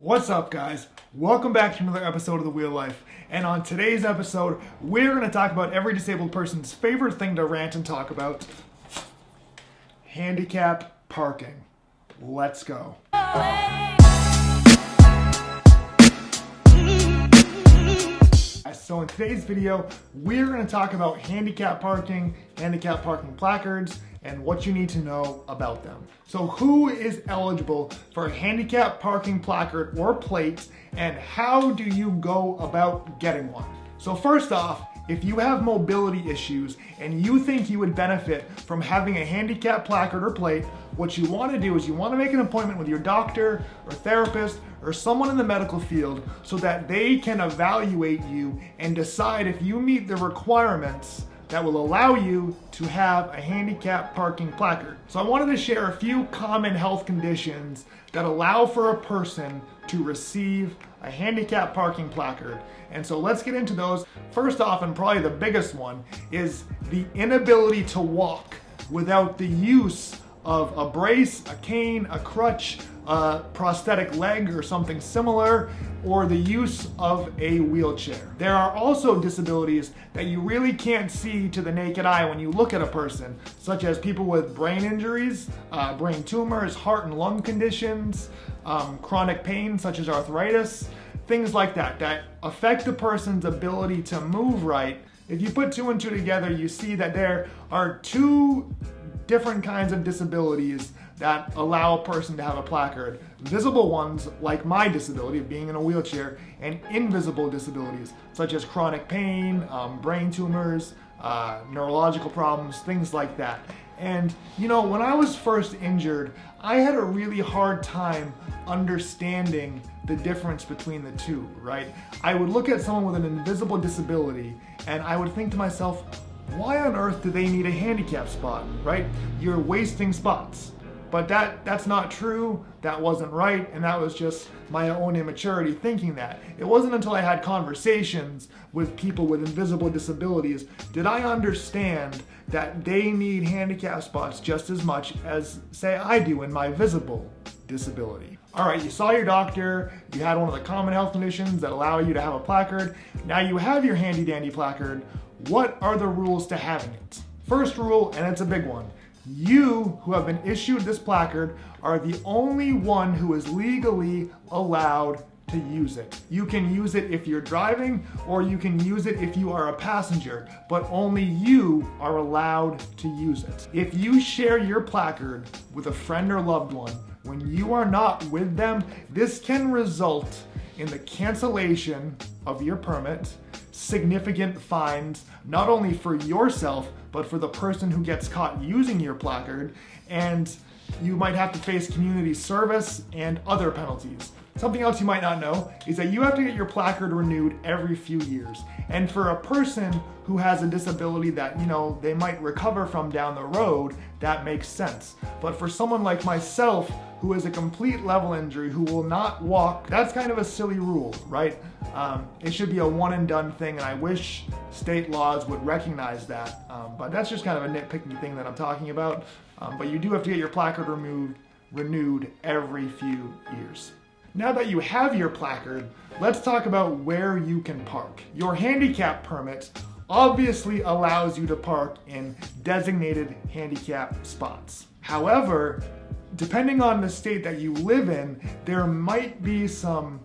What's up, guys? Welcome back to another episode of The Wheel Life. And on today's episode, we're going to talk about every disabled person's favorite thing to rant and talk about: handicap parking. Let's go. So in today's video, we're going to talk about handicap parking placards, and what you need to know about them. So who is eligible for a handicap parking placard or plate, and how do you go about getting one? So first off, if you have mobility issues and you think you would benefit from having a handicap placard or plate, what you want to do is you want to make an appointment with your doctor or therapist or someone in the medical field so that they can evaluate you and decide if you meet the requirements that will allow you to have a handicap parking placard. So I wanted to share a few common health conditions that allow for a person to receive a handicap parking placard. And so let's get into those. First off, and probably the biggest one, is the inability to walk without the use of a brace, a cane, a crutch, a prosthetic leg or something similar, or the use of a wheelchair. There are also disabilities that you really can't see to the naked eye when you look at a person, such as people with brain injuries, brain tumors, heart and lung conditions, chronic pain such as arthritis, things like that, that affect a person's ability to move right. If you put two and two together, you see that there are two different kinds of disabilities that allow a person to have a placard. Visible ones, like my disability of being in a wheelchair, and invisible disabilities, such as chronic pain, brain tumors, neurological problems, things like that. And you know, when I was first injured, I had a really hard time understanding the difference between the two, right? I would look at someone with an invisible disability and I would think to myself, why on earth do they need a handicap spot, right? You're wasting spots. But that's not true, that wasn't right, and that was just my own immaturity thinking that. It wasn't until I had conversations with people with invisible disabilities did I understand that they need handicap spots just as much as, say, I do in my visible disability. All right, you saw your doctor, you had one of the common health conditions that allow you to have a placard. Now you have your handy dandy placard. What are the rules to having it? First rule, and it's a big one: you who have been issued this placard are the only one who is legally allowed to use it. You can use it if you're driving, or you can use it if you are a passenger, but only you are allowed to use it. If you share your placard with a friend or loved one when you are not with them, this can result in the cancellation of your permit, significant fines, not only for yourself, but for the person who gets caught using your placard, and you might have to face community service and other penalties. Something else you might not know is that you have to get your placard renewed every few years. And for a person who has a disability that, you know, they might recover from down the road, that makes sense. But for someone like myself, who has a complete level injury, who will not walk, that's kind of a silly rule, right? It should be a one and done thing, and I wish state laws would recognize that. But that's just kind of a nitpicky thing that I'm talking about. But you do have to get your placard renewed every few years. Now that you have your placard, let's talk about where you can park. Your handicap permit obviously allows you to park in designated handicap spots. However, depending on the state that you live in, there might be some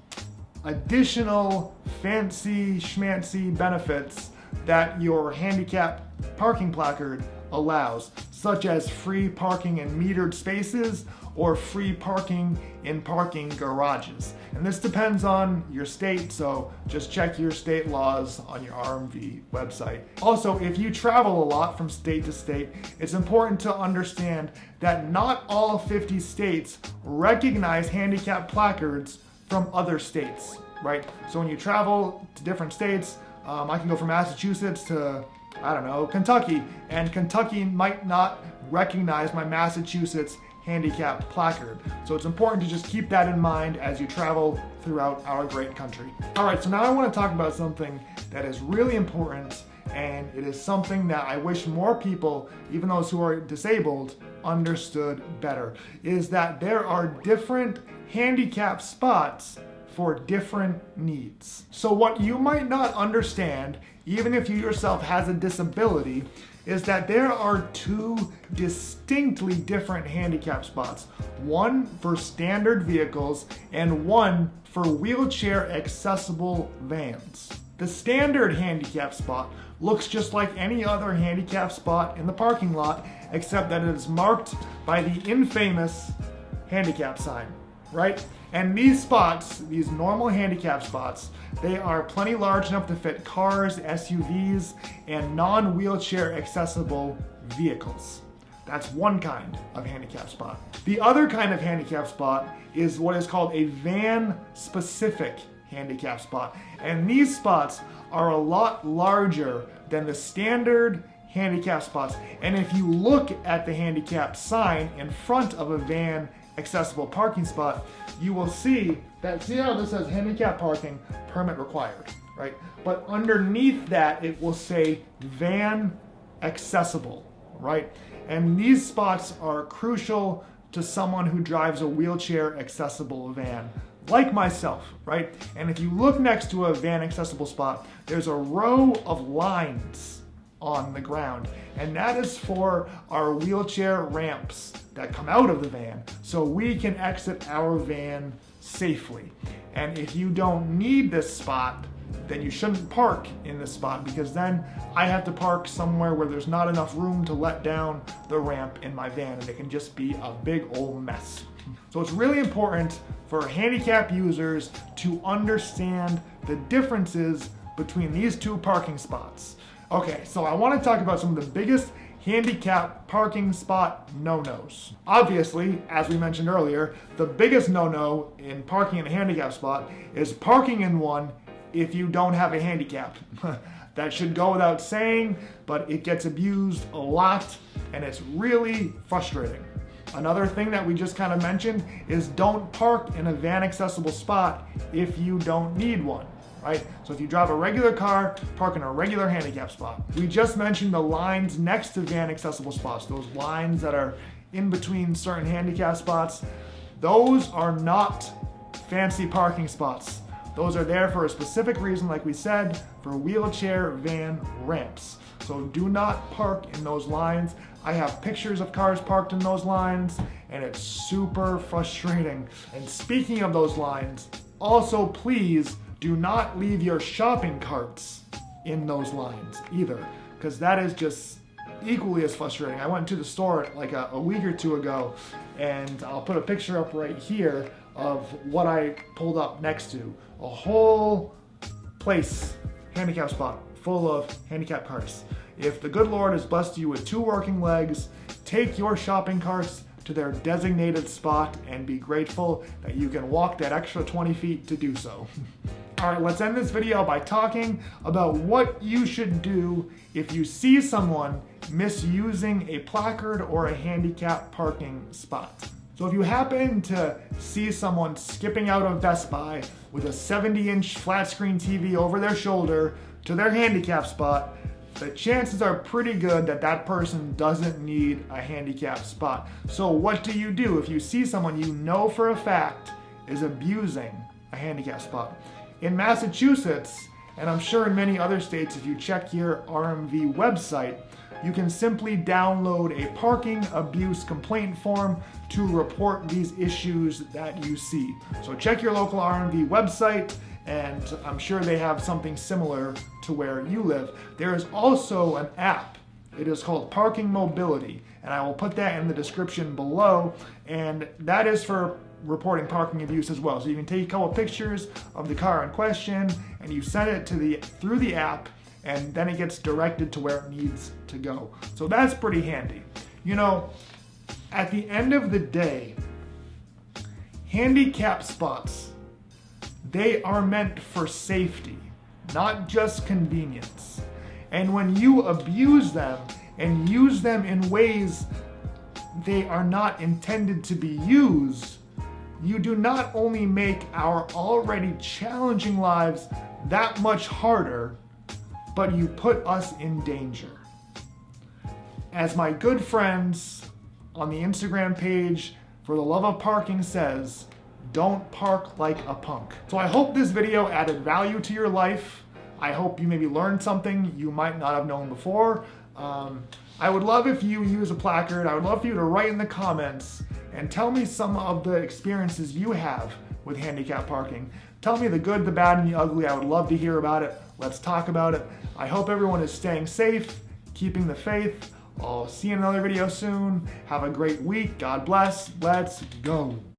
additional fancy schmancy benefits that your handicap parking placard allows, such as free parking in metered spaces or free parking in parking garages. And this depends on your state, so just check your state laws on your RMV website. Also, if you travel a lot from state to state, it's important to understand that not all 50 states recognize handicap placards from other states, right? So when you travel to different states, I can go from Massachusetts to, I don't know, Kentucky, and Kentucky might not recognize my Massachusetts handicap placard. So it's important to just keep that in mind as you travel throughout our great country. All right, so now I want to talk about something that is really important, and it is something that I wish more people, even those who are disabled, understood better, is that there are different handicap spots for different needs. So what you might not understand, even if you yourself has a disability, is that there are two distinctly different handicap spots. One for standard vehicles and one for wheelchair accessible vans. The standard handicap spot looks just like any other handicap spot in the parking lot, except that it is marked by the infamous handicap sign, right? And these spots, these normal handicap spots, they are plenty large enough to fit cars, SUVs, and non-wheelchair accessible vehicles. That's one kind of handicap spot. The other kind of handicap spot is what is called a van-specific handicap spot. And these spots are a lot larger than the standard handicap spots. And if you look at the handicap sign in front of a van accessible parking spot, you will see that, see how this says handicap parking permit required, right? But underneath that, it will say van accessible, right? And these spots are crucial to someone who drives a wheelchair accessible van, like myself, right? And if you look next to a van accessible spot, there's a row of lines on the ground, and that is for our wheelchair ramps that come out of the van, so we can exit our van safely. And if you don't need this spot, then you shouldn't park in this spot, because then I have to park somewhere where there's not enough room to let down the ramp in my van, and it can just be a big old mess. So it's really important for handicap users to understand the differences between these two parking spots. Okay, so I want to talk about some of the biggest handicap parking spot no-nos. Obviously, as we mentioned earlier, the biggest no-no in parking in a handicap spot is parking in one if you don't have a handicap. That should go without saying, but it gets abused a lot, and it's really frustrating. Another thing that we just kind of mentioned is don't park in a van accessible spot if you don't need one. Right? So if you drive a regular car, park in a regular handicap spot. We just mentioned the lines next to van accessible spots, those lines that are in between certain handicap spots. Those are not fancy parking spots. Those are there for a specific reason, like we said, for wheelchair van ramps. So do not park in those lines. I have pictures of cars parked in those lines, and it's super frustrating. And speaking of those lines, also please do not leave your shopping carts in those lines either, because that is just equally as frustrating. I went to the store like a week or two ago, and I'll put a picture up right here of what I pulled up next to. A whole place, handicap spot, full of handicap carts. If the good Lord has blessed you with two working legs, take your shopping carts to their designated spot and be grateful that you can walk that extra 20 feet to do so. All right, let's end this video by talking about what you should do if you see someone misusing a placard or a handicap parking spot. So if you happen to see someone skipping out of Best Buy with a 70-inch flat screen TV over their shoulder to their handicap spot, the chances are pretty good that that person doesn't need a handicap spot. So what do you do if you see someone you know for a fact is abusing a handicap spot? In Massachusetts, and I'm sure in many other states, if you check your RMV website, you can simply download a parking abuse complaint form to report these issues that you see. So check your local RMV website, and I'm sure they have something similar to where you live. There is also an app. It is called Parking Mobility, and I will put that in the description below, and that is for reporting parking abuse as well. So you can take a couple pictures of the car in question, and you send it to through the app, and then it gets directed to where it needs to go. So that's pretty handy. You know, at the end of the day, handicap spots, they are meant for safety, not just convenience. And when you abuse them and use them in ways they are not intended to be used, you do not only make our already challenging lives that much harder, but you put us in danger. As my good friends on the Instagram page For the Love of Parking says, don't park like a punk. So I hope this video added value to your life. I hope you maybe learned something you might not have known before. I would love if you use a placard. I would love for you to write in the comments and tell me some of the experiences you have with handicap parking. Tell me the good, the bad, and the ugly. I would love to hear about it. Let's talk about it. I hope everyone is staying safe, keeping the faith. I'll see you in another video soon. Have a great week. God bless. Let's go.